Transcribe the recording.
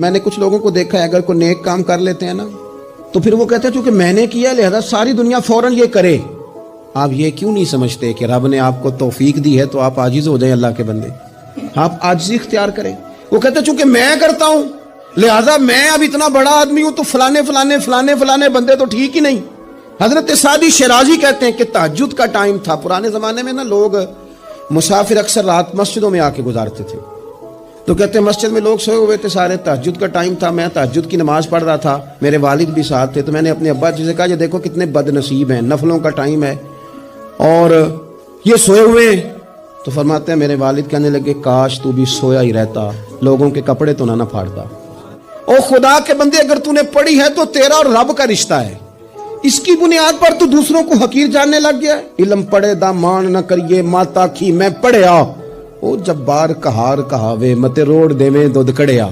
میں نے کچھ لوگوں کو دیکھا ہے، اگر کوئی نیک کام کر لیتے ہیں نا تو پھر وہ کہتے ہیں چونکہ میں نے کیا لہذا ساری دنیا فوراً یہ کرے۔ آپ یہ کیوں نہیں سمجھتے کہ رب نے آپ کو توفیق دی ہے تو آپ عاجز ہو جائیں اللہ کے بندے، آپ عاجزی اختیار کریں۔ وہ کہتے ہیں چونکہ میں کرتا ہوں لہذا میں اب اتنا بڑا آدمی ہوں تو فلانے بندے تو ٹھیک ہی نہیں۔ حضرت سعدی شیرازی کہتے ہیں کہ تہجد کا ٹائم تھا، پرانے زمانے میں نا لوگ مسافر اکثر رات مسجدوں میں آ کے گزارتے تھے، تو کہتے ہیں مسجد میں لوگ سوئے ہوئے تھے سارے، تہجد کا ٹائم تھا، میں تہجد کی نماز پڑھ رہا تھا، میرے والد بھی ساتھ تھے، تو میں نے اپنے ابا جی سے کہا یہ دیکھو کتنے بد نصیب ہیں، نفلوں کا ٹائم ہے اور یہ سوئے ہوئے ہیں۔ تو فرماتے ہیں میرے والد کہنے لگے کاش تو بھی سویا ہی رہتا، لوگوں کے کپڑے تو نہ پھاڑتا۔ او خدا کے بندے اگر تو نے پڑھی ہے تو تیرا اور رب کا رشتہ ہے، اس کی بنیاد پر تو دوسروں کو حقیر جاننے لگ گیا ہے۔ علم پڑھے دا مان نہ کریے ماتا کی میں پڑھیا، او جبار کہار کہاوے متے روڑ دے میں دودھ کڑیا۔